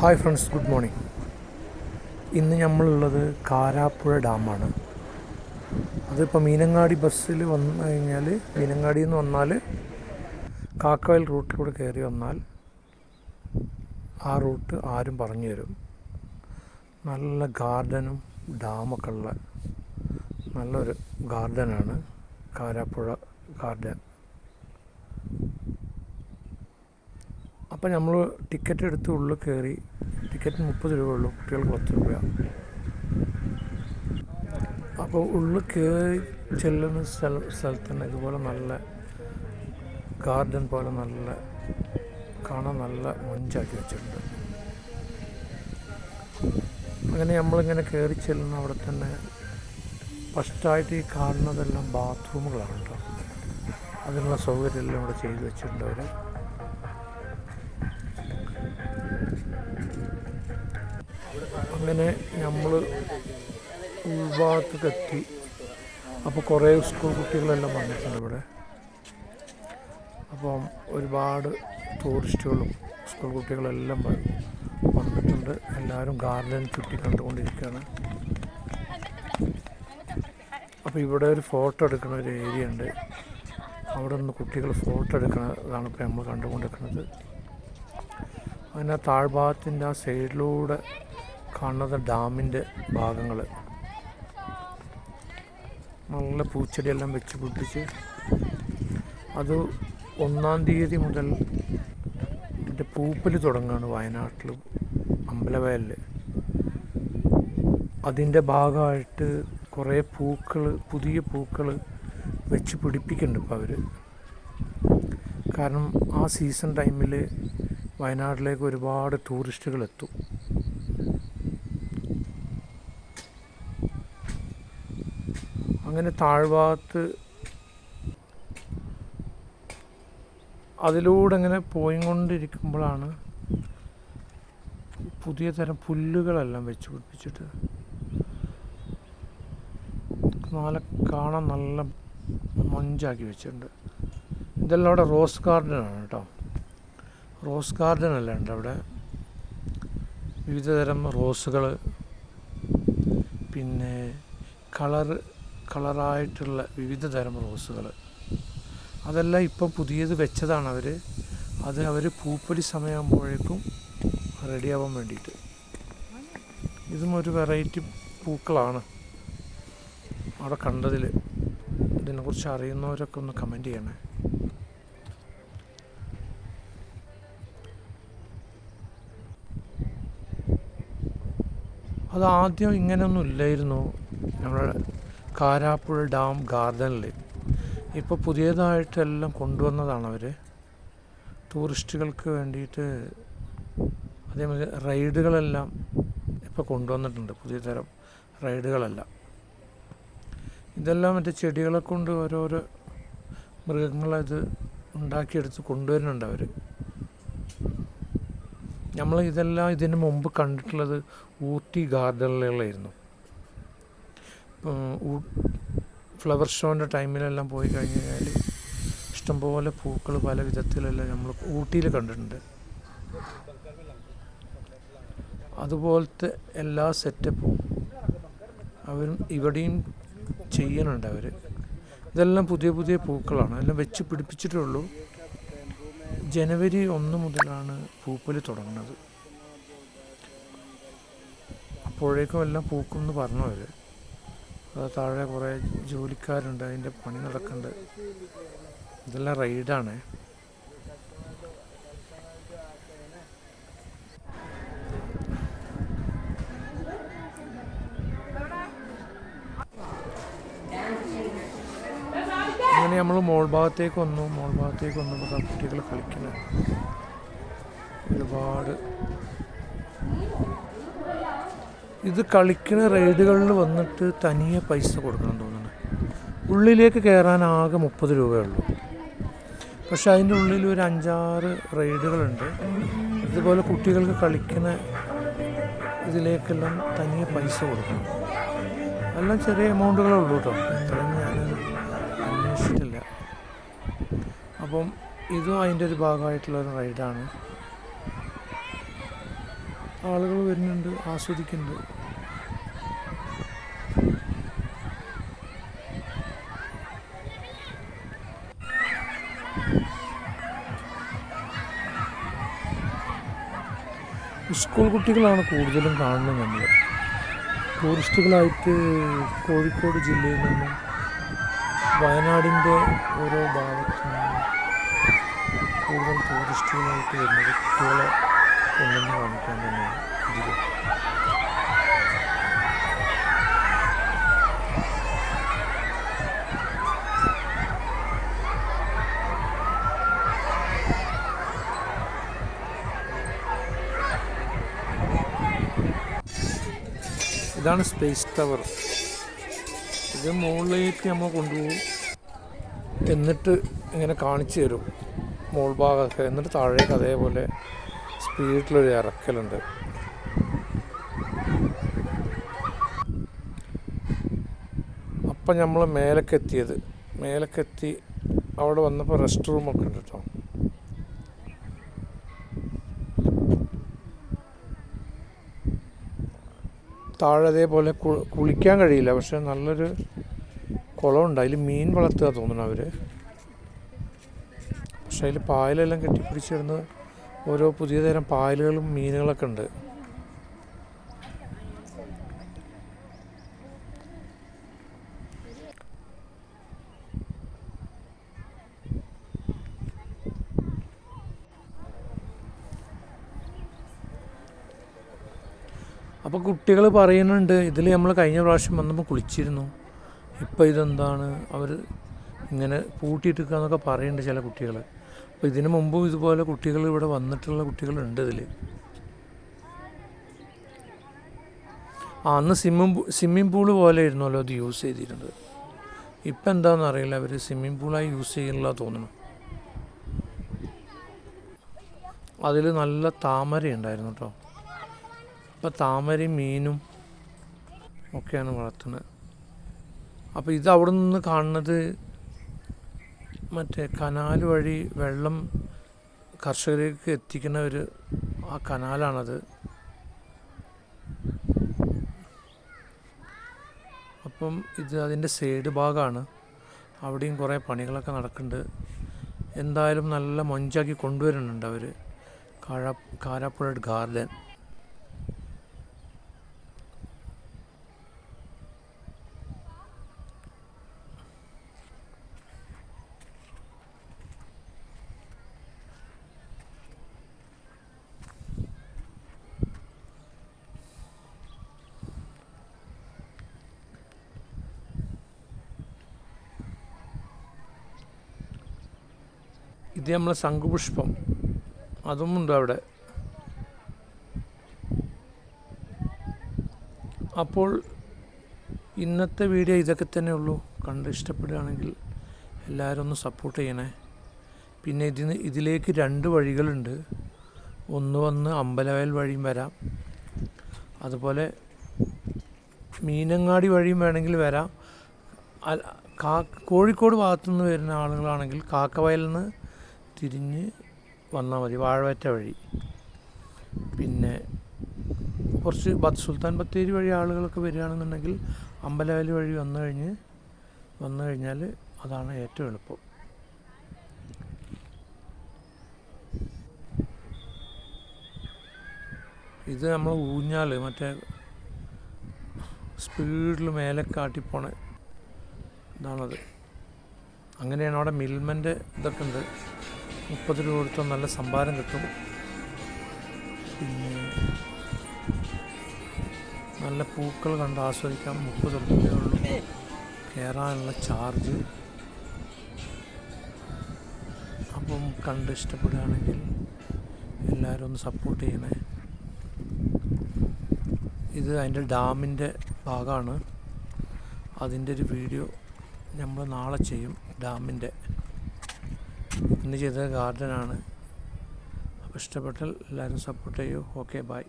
Hi friends, good morning. ഇന്ന് നമ്മളുള്ളത് കാരാപ്പുഴ ഡാമാണ്. അതിപ്പോൾ മീനങ്ങാടി ബസ്സിൽ വന്നു കഴിഞ്ഞാൽ, മീനങ്ങാടിയിൽ നിന്ന് വന്നാൽ കാക്കവയൽ റൂട്ടിലൂടെ കയറി വന്നാൽ ആ റൂട്ട് ആരും പറഞ്ഞു തരും. നല്ല ഗാർഡനും ഡാമൊക്കെ ഉള്ള നല്ലൊരു ഗാർഡനാണ് കാരാപ്പുഴ ഗാർഡൻ. അപ്പോൾ നമ്മൾ ടിക്കറ്റ് എടുത്ത് ഉള്ളിൽ കയറി. ടിക്കറ്റിന് 30 രൂപ ഉള്ളൂ, കുട്ടികൾക്ക് 10 രൂപ. അപ്പോൾ ഉള്ളിൽ കയറി ചെല്ലുന്ന സ്ഥലത്ത് തന്നെ ഇതുപോലെ നല്ല ഗാർഡൻ പോലെ നല്ല കാണാൻ നല്ല മൊഞ്ചാക്കി വെച്ചിട്ടുണ്ട്. അങ്ങനെ നമ്മളിങ്ങനെ കയറി ചെല്ലുന്ന അവിടെ തന്നെ ഫസ്റ്റായിട്ട് ഈ കാണുന്നതെല്ലാം ബാത്റൂമുകളാണ് കേട്ടോ. അതിനുള്ള സൗകര്യമെല്ലാം ഇവിടെ ചെയ്തു വെച്ചിട്ടുണ്ട് അവർ. അങ്ങനെ നമ്മൾ ഉൾഭാഗത്തേക്ക് എത്തി. അപ്പോൾ കുറേ സ്കൂൾ കുട്ടികളെല്ലാം വന്നിട്ടുണ്ട് ഇവിടെ. അപ്പം ഒരുപാട് ടൂറിസ്റ്റുകളും സ്കൂൾ കുട്ടികളെല്ലാം വന്നിട്ടുണ്ട്. എല്ലാവരും ഗാർഡൻ ചുറ്റി കണ്ടുകൊണ്ടിരിക്കുകയാണ്. അപ്പോൾ ഇവിടെ ഒരു ഫോട്ടോ എടുക്കുന്ന ഒരു ഏരിയ ഉണ്ട്. അവിടെ നിന്ന് കുട്ടികൾ ഫോട്ടോ എടുക്കുന്നതാണ് ഇപ്പോൾ നമ്മൾ കണ്ടുകൊണ്ടിരിക്കുന്നത്. അതിന് താഴ്ഭാഗത്തിൻ്റെ ആ സൈഡിലൂടെ കാണുന്നത് ഡാമിൻ്റെ ഭാഗങ്ങൾ. നല്ല പൂച്ചെടിയെല്ലാം വെച്ച് പിടിപ്പിച്ച് അത് 1-ാം തീയതി മുതൽ ഇതിൻ്റെ പൂപ്പൽ തുടങ്ങുകയാണ് വയനാട്ടിൽ അമ്പലവയലിൽ. അതിൻ്റെ ഭാഗമായിട്ട് കുറേ പൂക്കൾ, പുതിയ പൂക്കൾ വെച്ച് പിടിപ്പിക്കുന്നുണ്ട് ഇപ്പോൾ അവർ. കാരണം ആ സീസൺ ടൈമിൽ വയനാട്ടിലേക്ക് ഒരുപാട് ടൂറിസ്റ്റുകൾ എത്തും. അങ്ങനെ താഴ്ഭാഗത്ത് അതിലൂടെ ഇങ്ങനെ പോയിക്കൊണ്ടിരിക്കുമ്പോഴാണ് പുതിയ തരം പുല്ലുകളെല്ലാം വെച്ച് പിടിപ്പിച്ചിട്ട് കാണാൻ നല്ല മൊഞ്ചാക്കി വെച്ചിട്ടുണ്ട്. ഇതെല്ലാം അവിടെ റോസ് ഗാർഡനാണ് കേട്ടോ. റോസ് ഗാർഡൻ എല്ലാം ഉണ്ട് അവിടെ. വിവിധ തരം റോസുകൾ, പിന്നെ കളറായിട്ടുള്ള വിവിധ തരം റോസുകൾ, അതെല്ലാം ഇപ്പം പുതിയത് വെച്ചതാണ് അവർ. അവർ പൂപ്പൊലി സമയമാകുമ്പോഴേക്കും റെഡിയാവാൻ വേണ്ടിയിട്ട്. ഇതും ഒരു വെറൈറ്റി പൂക്കളാണ് അവിടെ കണ്ടതിൽ. ഇതിനെക്കുറിച്ച് അറിയുന്നവരൊക്കെ ഒന്ന് കമൻറ്റ് ചെയ്യണേ. അതാദ്യം ഇങ്ങനെയൊന്നും ഇല്ലായിരുന്നു നമ്മുടെ കാരാപ്പുഴ ഡാം ഗാർഡനിൽ. ഇപ്പോൾ പുതിയതായിട്ടെല്ലാം കൊണ്ടുവന്നതാണ് അവർ ടൂറിസ്റ്റുകൾക്ക് വേണ്ടിയിട്ട്. അതേമാതിരി റൈഡുകളെല്ലാം ഇപ്പോൾ കൊണ്ടുവന്നിട്ടുണ്ട്, പുതിയ തരം റൈഡുകളെല്ലാം. ഇതെല്ലാം മറ്റേ ചെടികളെ കൊണ്ട് ഓരോരോ മൃഗങ്ങളത് ഉണ്ടാക്കിയെടുത്ത് കൊണ്ടുവരുന്നുണ്ട് അവർ. നമ്മൾ ഇതെല്ലാം ഇതിന് മുമ്പ് കണ്ടിട്ടുള്ളത് ഊട്ടി ഗാർഡനിലുകളായിരുന്നു. ഫ്ലവർ ഷോൻ്റെ ടൈമിലെല്ലാം പോയി കഴിഞ്ഞ് കഴിഞ്ഞാൽ ഇഷ്ടംപോലെ പൂക്കൾ പല വിധത്തിലെല്ലാം നമ്മൾ ഊട്ടിയിൽ കണ്ടിട്ടുണ്ട്. അതുപോലത്തെ എല്ലാ സെറ്റപ്പും അവരും ഇവിടെയും ചെയ്യുന്നുണ്ട് അവർ. ഇതെല്ലാം പുതിയ പുതിയ പൂക്കളാണ്, എല്ലാം വെച്ച് പിടിപ്പിച്ചിട്ടുള്ളൂ. ജനുവരി 1 മുതലാണ് പൂപ്പൽ തുടങ്ങുന്നത്. അപ്പോഴേക്കും എല്ലാം പൂക്കുമെന്ന് പറഞ്ഞു അവർ. താഴെ കുറേ ജോലിക്കാരുണ്ട്, അതിൻ്റെ പണി നടക്കുന്നുണ്ട്. ഇതെല്ലാം റൈഡാണ്. അങ്ങനെ നമ്മൾ മോൾ ഭാഗത്തേക്ക് വന്നപ്പോൾ കുട്ടികൾ കളിക്കുന്നത് ഒരുപാട്. ഇത് കളിക്കുന്ന റൈഡുകളിൽ വന്നിട്ട് തനിയെ പൈസ കൊടുക്കണം തോന്നുന്നു. ഉള്ളിലേക്ക് കയറാൻ ആകെ 30 രൂപയുള്ളൂ. പക്ഷെ അതിൻ്റെ ഉള്ളിൽ ഒരു 5-6 റൈഡുകളുണ്ട്. ഇതുപോലെ കുട്ടികൾക്ക് കളിക്കുന്ന ഇതിലേക്കെല്ലാം തനിയെ പൈസ കൊടുക്കണം. എല്ലാം ചെറിയ എമൗണ്ടുകളേ ഉള്ളൂ കേട്ടോ. ഇത്രയും ഞാൻ അന്വേഷിച്ചിട്ടില്ല. അപ്പം ഇതും അതിൻ്റെ ഒരു ഭാഗമായിട്ടുള്ളൊരു റൈഡാണ്. ആളുകൾ വരുന്നുണ്ട്, ആസ്വദിക്കുന്നുണ്ട്. സ്കൂൾ കുട്ടികളാണ് കൂടുതലും കാണുന്നത്. നമ്മൾ ടൂറിസ്റ്റുകളായിട്ട് കോഴിക്കോട് ജില്ലയിൽ നിന്നും വയനാടിൻ്റെ ഓരോ ഭാഗത്തു നിന്നും കൂടുതൽ ടൂറിസ്റ്റുകളായിട്ട് വരുന്നത് കുട്ടികളെ കൊണ്ടുവന്ന് കാണിക്കാൻ തന്നെയാണ് ഇതിൽ. ഇതാണ് സ്പേസ് ടവർ. ഇത് മുകളിലേക്ക് നമ്മൾ കൊണ്ടുപോകും, എന്നിട്ട് ഇങ്ങനെ കാണിച്ചു തരും മുകൾ ഭാഗമൊക്കെ. എന്നിട്ട് താഴേക്ക് അതേപോലെ സ്പീഡിലൊരു ഇറക്കലുണ്ട്. അപ്പം നമ്മൾ മേലക്കെത്തി അവിടെ വന്നപ്പോൾ റെസ്റ്റ് റൂമൊക്കെ ഉണ്ട് കേട്ടോ. താഴെ അതേപോലെ കുളിക്കാൻ കഴിയില്ല, പക്ഷെ നല്ലൊരു കുളമുണ്ട്. അതിൽ മീൻ വളർത്തുക തോന്നുന്നു അവർ. പക്ഷെ അതിൽ പായലെല്ലാം കെട്ടിപ്പിടിച്ചിരുന്ന് ഓരോ പുതിയ തരം പായലുകളും മീനുകളൊക്കെ ഉണ്ട്. അപ്പോൾ കുട്ടികൾ പറയുന്നുണ്ട്, ഇതിൽ നമ്മൾ കഴിഞ്ഞ പ്രാവശ്യം വന്നപ്പോൾ കുളിച്ചിരുന്നു, ഇപ്പോൾ ഇതെന്താണ് അവർ ഇങ്ങനെ പൂട്ടിയിട്ടിരിക്കുക എന്നൊക്കെ പറയുന്നുണ്ട് ചില കുട്ടികൾ. അപ്പോൾ ഇതിനു മുമ്പും ഇതുപോലെ കുട്ടികൾ ഇവിടെ വന്നിട്ടുള്ള കുട്ടികളുണ്ട് ഇതിൽ. അന്ന് സ്വിമ്മിംഗ് പൂള് പോലെ ആയിരുന്നല്ലോ അത് യൂസ് ചെയ്തിരുന്നത്. ഇപ്പം എന്താണെന്ന് അറിയില്ല, അവർ സ്വിമ്മിംഗ് പൂളായി യൂസ് ചെയ്യുന്നില്ല തോന്നുന്നു. അതിൽ നല്ല താമര ഉണ്ടായിരുന്നു കേട്ടോ. അപ്പോൾ താമരയും മീനും ഒക്കെയാണ് വളർത്തുന്നത്. അപ്പോൾ ഇത് അവിടെ നിന്ന് കാണുന്നത് മറ്റേ കനാൽ വഴി വെള്ളം കർഷകർക്ക് എത്തിക്കുന്ന ആ കനാലാണത്. അപ്പം ഇത് അതിൻ്റെ സൈഡ് ഭാഗമാണ്. അവിടെയും കുറേ പണികളൊക്കെ നടക്കുന്നുണ്ട്. എന്തായാലും നല്ല മൊഞ്ചാക്കി കൊണ്ടുവരുന്നുണ്ട് അവർ. കാരാപ്പുഴ ഗാർഡൻ. ഇത് നമ്മളെ ശംഖുപുഷ്പം, അതും ഉണ്ട് അവിടെ. അപ്പോൾ ഇന്നത്തെ വീഡിയോ ഇതൊക്കെ തന്നെ ഉള്ളൂ. കണ്ട് ഇഷ്ടപ്പെടുകയാണെങ്കിൽ എല്ലാവരും ഒന്ന് സപ്പോർട്ട് ചെയ്യണേ. പിന്നെ ഇതിലേക്ക് 2 വഴികളുണ്ട്. ഒന്ന് വന്ന് അമ്പലവയൽ വഴിയും വരാം, അതുപോലെ മീനങ്ങാടി വഴിയും വേണമെങ്കിൽ വരാം. കോഴിക്കോട് ഭാഗത്തുനിന്ന് വരുന്ന ആളുകളാണെങ്കിൽ കാക്കവയലിൽ നിന്ന് തിരിഞ്ഞ് വന്നാൽ മതി, വാഴവറ്റ വഴി. പിന്നെ കുറച്ച് സുൽത്താൻ ബത്തേരി വഴി ആളുകളൊക്കെ വരികയാണെന്നുണ്ടെങ്കിൽ അമ്പലവയൽ വഴി വന്നു കഴിഞ്ഞാൽ അതാണ് ഏറ്റവും എളുപ്പം. ഇത് നമ്മൾ ഊഞ്ഞാൽ മറ്റേ സ്പീഡിൽ മേലെ കാട്ടിപ്പോണ ഇതാണത്. അങ്ങനെയാണ്. അവിടെ മിൽമൻ്റെ ഇതൊക്കെ ഉണ്ട്. 30 രൂപ കൊടുത്താൽ നല്ല സംഭാരം കിട്ടും. പിന്നെ നല്ല പൂക്കൾ കണ്ട് ആസ്വദിക്കാം. 30 രൂപയുള്ളൂ കയറാനുള്ള ചാർജ്. അപ്പം കണ്ട് ഇഷ്ടപ്പെടുകയാണെങ്കിൽ എല്ലാവരും ഒന്ന് സപ്പോർട്ട് ചെയ്യണേ. ഇത് അതിൻ്റെ ഡാമിൻ്റെ ഭാഗമാണ്. അതിൻ്റെ ഒരു വീഡിയോ നമ്മൾ നാളെ ചെയ്യും. ഡാമിൻ്റെ ഇന്ന് ചെയ്ത ഗാർഡനാണ്. അപ്പോൾ ഇഷ്ടപ്പെട്ടാൽ എല്ലാവരും സപ്പോർട്ട് ചെയ്യൂ. Okay, by.